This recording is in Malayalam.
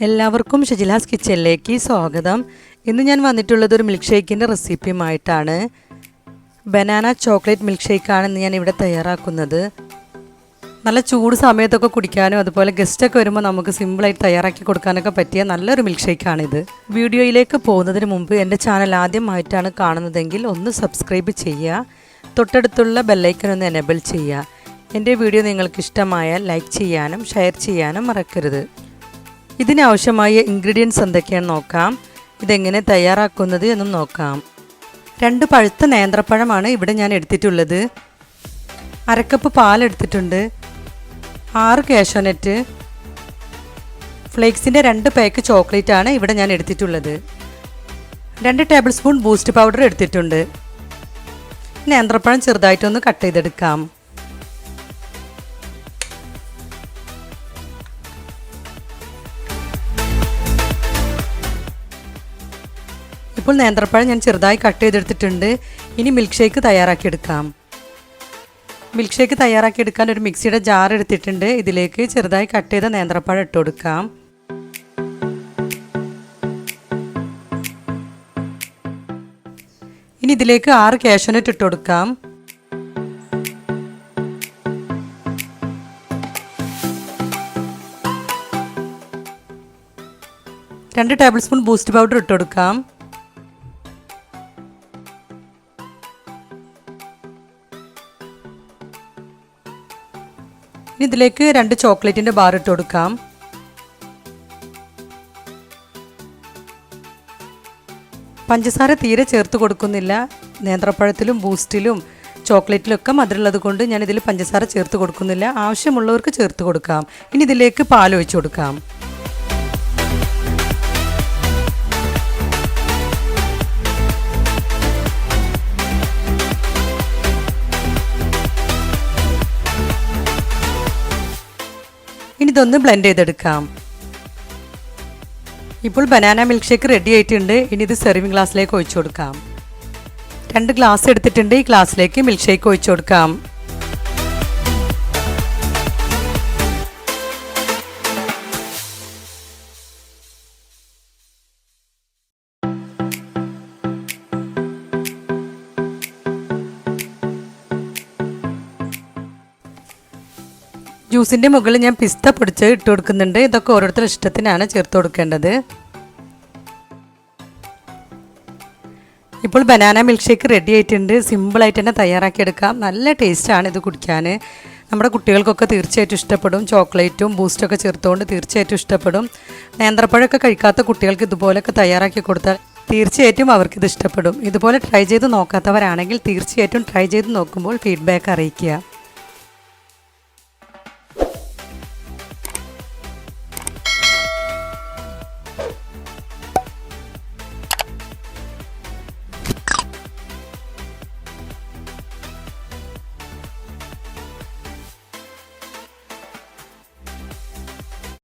എല്ലാവർക്കും ഷജിലാസ് കിച്ചണിലേക്ക് സ്വാഗതം. ഇന്ന് ഞാൻ വന്നിട്ടുള്ളത് ഒരു മിൽക്ക് ഷേക്കിൻ്റെ റെസിപ്പിയുമായിട്ടാണ്. ബനാന ചോക്ലേറ്റ് മിൽക്ക് ഷേക്കാണ് ഇന്ന് ഞാൻ ഇവിടെ തയ്യാറാക്കുന്നത്. നല്ല ചൂട് സമയത്തൊക്കെ കുടിക്കാനും അതുപോലെ ഗസ്റ്റൊക്കെ വരുമ്പോൾ നമുക്ക് സിമ്പിളായിട്ട് തയ്യാറാക്കി കൊടുക്കാനൊക്കെ പറ്റിയ നല്ലൊരു മിൽക്ക് ഷേക്കാണിത്. വീഡിയോയിലേക്ക് പോകുന്നതിന് മുമ്പ് എൻ്റെ ചാനൽ ആദ്യമായിട്ടാണ് കാണുന്നതെങ്കിൽ ഒന്ന് സബ്സ്ക്രൈബ് ചെയ്യുക, തൊട്ടടുത്തുള്ള ബെല്ലൈക്കൺ ഒന്ന് എനേബിൾ ചെയ്യുക. എൻ്റെ വീഡിയോ നിങ്ങൾക്ക് ഇഷ്ടമായാൽ ലൈക്ക് ചെയ്യാനും ഷെയർ ചെയ്യാനും മറക്കരുത്. ഇതിനാവശ്യമായ ഇൻഗ്രീഡിയൻസ് എന്തൊക്കെയാണെന്ന് നോക്കാം. ഇതെങ്ങനെ തയ്യാറാക്കുന്നത് എന്നും നോക്കാം. 2 പഴുത്ത നേന്ത്രപ്പഴമാണ് ഇവിടെ ഞാൻ എടുത്തിട്ടുള്ളത്. 1/2 കപ്പ് പാലെടുത്തിട്ടുണ്ട്. 6 കാഷ്യൂനട്ട്, ഫ്ലേക്സിൻ്റെ 2 പാക്ക് ചോക്ലേറ്റ് ആണ് ഇവിടെ ഞാൻ എടുത്തിട്ടുള്ളത്. 2 ടേബിൾ സ്പൂൺ ബൂസ്റ്റ് പൗഡർ എടുത്തിട്ടുണ്ട്. നേന്ത്രപ്പഴം ചെറുതായിട്ടൊന്ന് കട്ട് ചെയ്തെടുക്കാം. ഇപ്പോൾ നേന്ത്രപ്പഴം ഞാൻ ചെറുതായി കട്ട് ചെയ്തെടുത്തിട്ടുണ്ട്. ഇനി മിൽക്ക് ഷേക്ക് തയ്യാറാക്കിയെടുക്കാം. മിൽക്ക് ഷേക്ക് തയ്യാറാക്കിയെടുക്കാൻ ഒരു മിക്സിയുടെ ജാർ എടുത്തിട്ടുണ്ട്. ഇതിലേക്ക് ചെറുതായി കട്ട് ചെയ്ത നേന്ത്രപ്പഴം ഇട്ട് കൊടുക്കാം. ഇനി ഇതിലേക്ക് 6 കാഷ്യൂനട്ട് ഇട്ട് കൊടുക്കാം. 2 ടേബിൾ സ്പൂൺ ബൂസ്റ്റ് പൗഡർ ഇട്ട് കൊടുക്കാം. ഇനി ഇതിലേക്ക് 2 ചോക്ലേറ്റിൻ്റെ ബാർ ഇട്ട് കൊടുക്കാം. പഞ്ചസാര തീരെ ചേർത്ത് കൊടുക്കുന്നില്ല. നേന്ത്രപ്പഴത്തിലും ബൂസ്റ്റിലും ചോക്ലേറ്റിലൊക്കെ മധുരമുള്ളത് കൊണ്ട് ഞാൻ ഇതിൽ പഞ്ചസാര ചേർത്ത് കൊടുക്കുന്നില്ല. ആവശ്യമുള്ളവർക്ക് ചേർത്ത് കൊടുക്കാം. ഇനി ഇതിലേക്ക് പാൽ ഒഴിച്ചു കൊടുക്കാം. ഇനി ഇതൊന്ന് ബ്ലെൻഡ് ചെയ്തെടുക്കാം. ഇപ്പോൾ ബനാന മിൽക്ക് ഷേക്ക് റെഡി ആയിട്ടുണ്ട്. ഇനി ഇത് സെർവിങ് ഗ്ലാസ്സിലേക്ക് ഒഴിച്ചു കൊടുക്കാം. 2 ഗ്ലാസ് എടുത്തിട്ടുണ്ട്. ഈ ഗ്ലാസ്സിലേക്ക് മിൽക്ക് ഷേക്ക് ഒഴിച്ചു കൊടുക്കാം. ജ്യൂസിൻ്റെ മുകളിൽ ഞാൻ പിസ്ത പൊടിച്ച് ഇട്ട് കൊടുക്കുന്നുണ്ട്. ഇതൊക്കെ ഓരോരുത്തരുടെ ഇഷ്ടത്തിനാണ് ചേർത്ത് കൊടുക്കേണ്ടത്. ഇപ്പോൾ ബനാന മിൽക്ക് ഷേക്ക് റെഡി ആയിട്ടുണ്ട്. സിമ്പിളായിട്ട് തന്നെ തയ്യാറാക്കിയെടുക്കാം. നല്ല ടേസ്റ്റാണ് ഇത് കുടിക്കാൻ. നമ്മുടെ കുട്ടികൾക്കൊക്കെ തീർച്ചയായിട്ടും ഇഷ്ടപ്പെടും. ചോക്ലേറ്റും ബൂസ്റ്റൊക്കെ ചേർത്തുകൊണ്ട് തീർച്ചയായിട്ടും ഇഷ്ടപ്പെടും. നേന്ത്രപ്പഴമൊക്കെ കഴിക്കാത്ത കുട്ടികൾക്ക് ഇതുപോലെയൊക്കെ തയ്യാറാക്കി കൊടുത്താൽ തീർച്ചയായിട്ടും അവർക്കിത് ഇഷ്ടപ്പെടും. ഇതുപോലെ ട്രൈ ചെയ്ത് നോക്കാത്തവരാണെങ്കിൽ തീർച്ചയായിട്ടും ട്രൈ ചെയ്ത് നോക്കുമ്പോൾ ഫീഡ്ബാക്ക് അറിയിക്കുക.